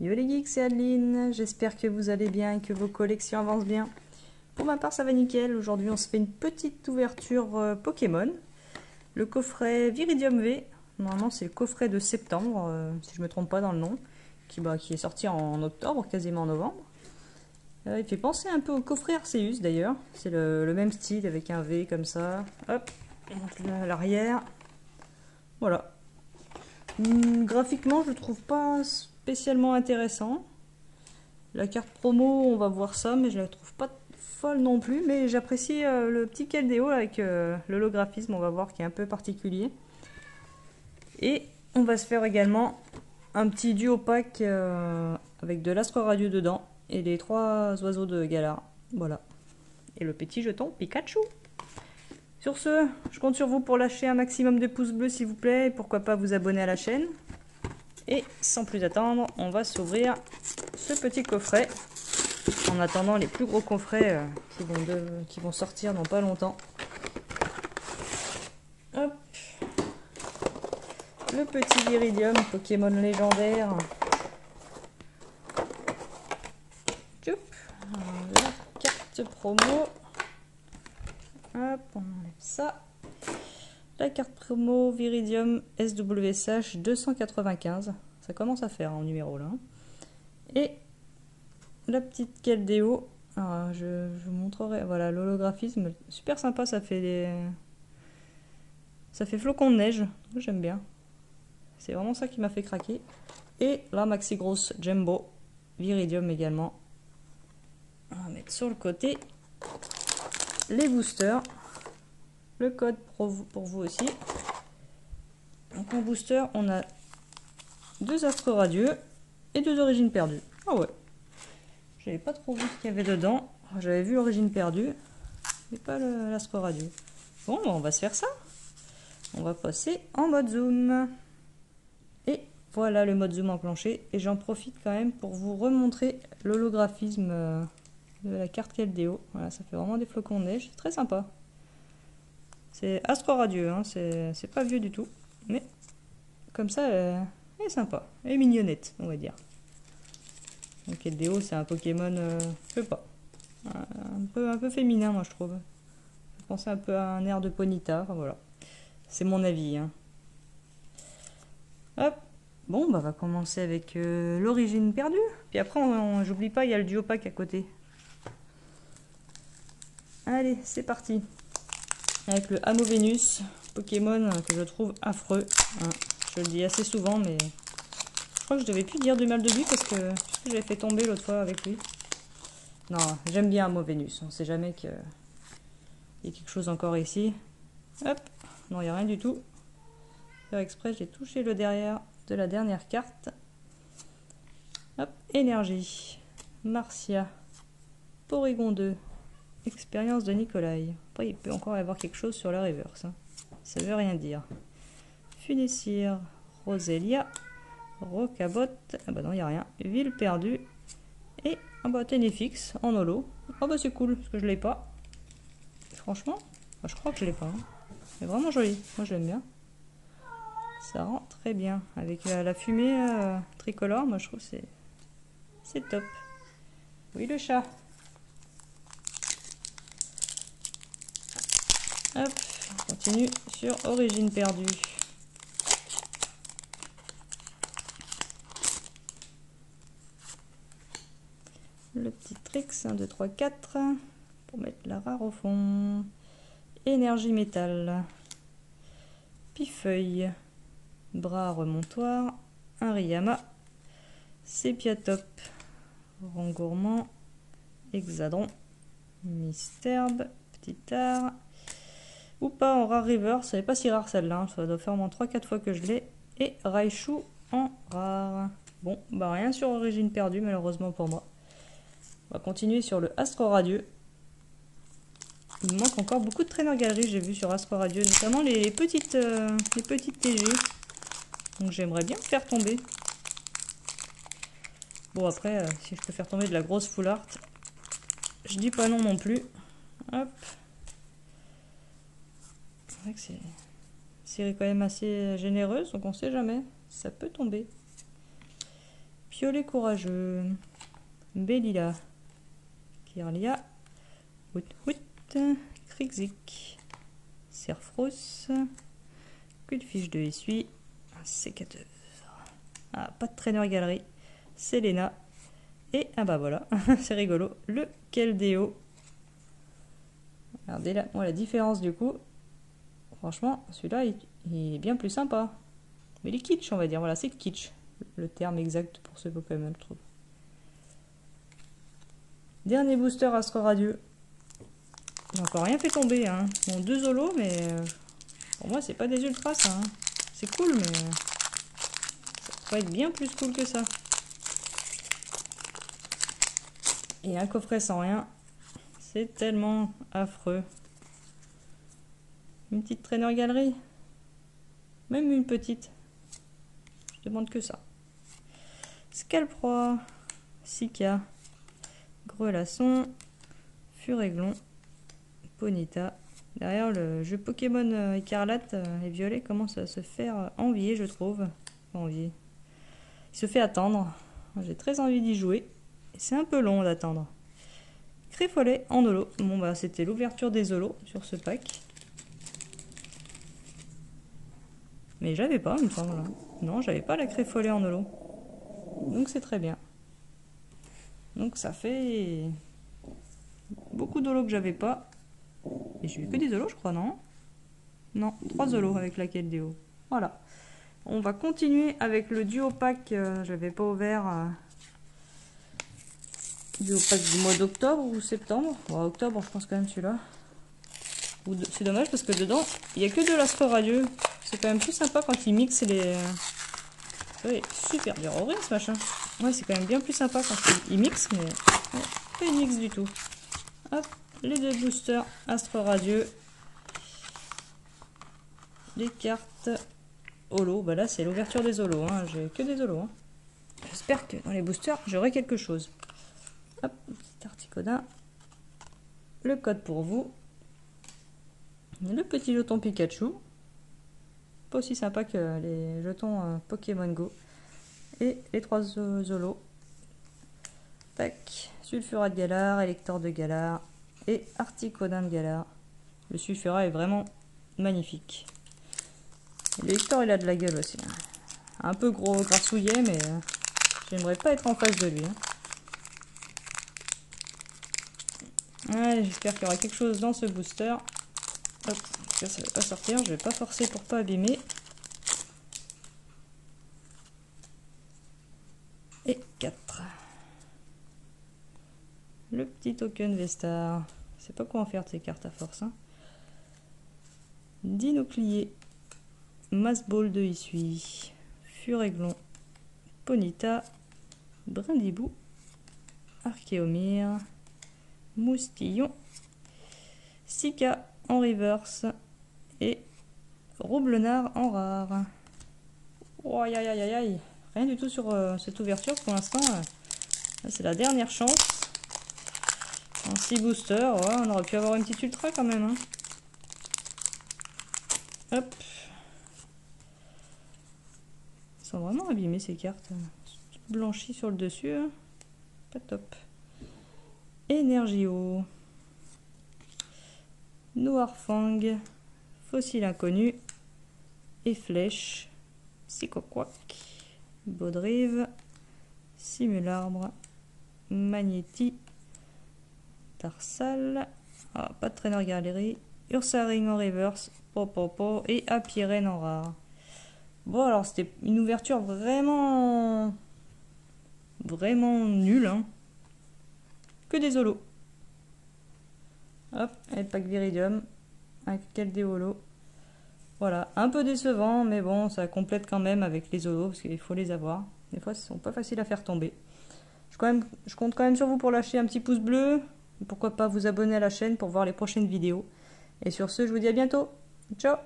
Yo les geeks, c'est Adeline, j'espère que vous allez bien et que vos collections avancent bien. Pour ma part ça va nickel, aujourd'hui on se fait une petite ouverture Pokémon. Le coffret Viridium V, normalement c'est le coffret de septembre, si je me trompe pas dans le nom, qui est sorti en octobre, quasiment en novembre. Il fait penser un peu au coffret Arceus d'ailleurs, c'est le même style avec un V comme ça, hop, à l'arrière, voilà. Graphiquement je le trouve pas spécialement intéressant. La carte promo, on va voir ça, mais je la trouve pas folle non plus. Mais j'apprécie le petit Keldeo avec l'holographisme, on va voir, qui est un peu particulier. Et on va se faire également un petit duo pack avec de l'Astro Radieux dedans et les 3 oiseaux de Galar. Voilà. Et le petit jeton Pikachu. Sur ce, je compte sur vous pour lâcher un maximum de pouces bleus s'il vous plaît, et pourquoi pas vous abonner à la chaîne. Et sans plus attendre, on va s'ouvrir ce petit coffret. En attendant les plus gros coffrets qui vont sortir dans pas longtemps. Hop. Le petit Viridium, Pokémon légendaire. Tchoup. La carte promo. Hop, on enlève ça. La carte promo Viridium SWSH 295. Ça commence à faire en numéro là. Et la petite Keldeo. Alors, je vous montrerai. Voilà, l'holographisme. Super sympa, ça fait flocon de neige. J'aime bien. C'est vraiment ça qui m'a fait craquer. Et la Maxi Grosse Jumbo Viridium également. On va mettre sur le côté les boosters. Le code pour vous aussi. Donc en booster, on a 2 Astro Radieux et 2 Origines Perdues. Ah ouais. J'avais pas trop vu ce qu'il y avait dedans. J'avais vu Origine Perdue, mais pas l'Astro Radieux. Bon, on va se faire ça. On va passer en mode zoom. Et voilà le mode zoom enclenché. Et j'en profite quand même pour vous remontrer l'holographisme de la carte Keldeo. Voilà, ça fait vraiment des flocons de neige. C'est très sympa. C'est Astro Radieux, hein, c'est pas vieux du tout. Mais comme ça, elle est sympa. Elle est mignonnette, on va dire. Donc Keldeo, c'est un Pokémon, je sais pas, un peu féminin, moi je trouve. Je pensais un peu à un air de Ponyta, enfin voilà. C'est mon avis. Hein. Hop. Bon, bah, on va commencer avec l'origine perdue. Puis après, j'oublie pas, il y a le duo pack à côté. Allez, c'est parti. Avec le Amovenus, Pokémon que je trouve affreux. Hein. Je le dis assez souvent, mais je crois que je devais plus dire du mal de lui parce que j'avais fait tomber l'autre fois avec lui. Non, j'aime bien Amovenus. On sait jamais qu'il y a quelque chose encore ici. Hop, non, il n'y a rien du tout. Faire exprès, j'ai touché le derrière de la dernière carte. Hop, énergie, Marcia, Porygon 2, expérience de Nikolai. Après, il peut encore y avoir quelque chose sur la reverse. Hein. Ça veut rien dire. Funessir, Roselia, Rocabot, ah bah non, il n'y a rien. Ville perdue, et un bah, Ténéfix en holo. Oh bah c'est cool, parce que je l'ai pas. Franchement, bah, je crois que je l'ai pas. Hein. C'est vraiment joli, moi je l'aime bien. Ça rend très bien. Avec la fumée tricolore, moi je trouve que c'est top. Oui, le chat. Hop, on continue sur Origine perdue. Le petit Trix, 1, 2, 3, 4. Pour mettre la rare au fond. Énergie métal. Pifeuille. Bras remontoir. Un Riyama. Sépiatop. Rang gourmand. Hexadron. Mystherbe. Petit art. Ou pas en rare river, ça n'est pas si rare celle-là, ça doit faire au moins 3-4 fois que je l'ai. Et Raichu en rare. Bon, bah rien sur Origine perdue malheureusement pour moi. On va continuer sur le Astro Radieux. Il me manque encore beaucoup de traîneurs galeries, j'ai vu sur Astro Radieux, notamment les petites TG. Donc j'aimerais bien faire tomber. Bon après, si je peux faire tomber de la grosse full art, je dis pas non non plus. Hop. C'est vrai que c'est une série quand même assez généreuse, donc on sait jamais, ça peut tomber. Violet courageux. Bellila. Kirlia. Hout, Krixik. Serfros. Cul de fiche de essuie. Sécateur. Ah, pas de traîneur galerie. Selena. Et, ah bah voilà, c'est rigolo, le Keldeo. Regardez là, la différence du coup. Franchement, celui-là, il est bien plus sympa. Mais il est kitsch, on va dire. Voilà, c'est kitsch. Le terme exact pour ce Pokémon, je trouve. Dernier booster Astre Radieux. J'ai encore rien fait tomber, hein. Bon, 2 Zolos, mais pour moi, c'est pas des ultras, ça. Hein. C'est cool, mais ça pourrait être bien plus cool que ça. Et un coffret sans rien, c'est tellement affreux. Une petite traîneur galerie. Même une petite. Je demande que ça. Scalproie. Sika. Grelasson. Furéglon. Ponita. Derrière le jeu Pokémon écarlate et violet commence à se faire envier, je trouve. Envier. Il se fait attendre. J'ai très envie d'y jouer. C'est un peu long d'attendre. Créfolet en holo. Bon bah c'était l'ouverture des holos sur ce pack. Mais j'avais pas, il me semble. Non, j'avais pas la Créfolet en holo. Donc c'est très bien. Donc ça fait beaucoup d'holos que j'avais pas. Et j'ai eu que des holos, je crois, non? Non, 3 holos avec la Keldeo. Voilà. On va continuer avec le duo pack. J'avais pas ouvert. Du pack du mois d'octobre ou septembre. Bon, octobre, je pense quand même celui-là. C'est dommage parce que dedans, il n'y a que de l'Astre Radieux. C'est quand même plus sympa quand ils mixent les... Oui, super dur à ouvrir ce machin. Ouais, c'est quand même bien plus sympa quand ils mixent, mais ouais, pas ils mixent du tout. Hop, les 2 boosters Astre Radieux. Les cartes holo. Bah là, c'est l'ouverture des holos. Hein. J'ai que des holos. Hein. J'espère que dans les boosters, j'aurai quelque chose. Hop, petit Articodin. Le code pour vous. Le petit jeton Pikachu. Pas aussi sympa que les jetons Pokémon Go. Et les 3 Zolos. Tac. Sulfurat de Galar, Élector de Galar et Articodin de Galar. Le Sulfurat est vraiment magnifique. L'élector, il a de la gueule aussi. Un peu gros grassouillet, mais j'aimerais pas être en face de lui. Hein. Ouais, j'espère qu'il y aura quelque chose dans ce booster. Hop, ça ne va pas sortir, je vais pas forcer pour pas abîmer. Et 4. Le petit token Vestar. Je sais pas quoi en faire de ces cartes à force. Hein. Dinoclier. Massball de Issui. Furéglon. Ponita. Brindibou. Archéomir. Moustillon. Sika en reverse. Et Roublenard en rare. Oh, aïe aïe aïe aïe aïe. Rien du tout sur cette ouverture pour l'instant. C'est la dernière chance. En 6 boosters, ouais, on aurait pu avoir une petite ultra quand même. Hein. Hop. Ils sont vraiment abîmés ces cartes. Blanchies sur le dessus. Hein. Pas top. Energio. Noirfang. Fossile inconnu. Et flèche. Psychoquack. Baudrive. Simularbre. Magnéti. Tarsal. Ah, pas de traîneur galerie. Ursaring en reverse. Popopo. Et Apirène en rare. Bon, alors c'était une ouverture vraiment nulle. Hein. Que des holos. Hop, et le pack Viridium. Avec quel holo. Voilà, un peu décevant, mais bon, ça complète quand même avec les holos, parce qu'il faut les avoir. Des fois, ils sont pas faciles à faire tomber. Je compte quand même sur vous pour lâcher un petit pouce bleu. Pourquoi pas vous abonner à la chaîne pour voir les prochaines vidéos. Et sur ce, je vous dis à bientôt. Ciao!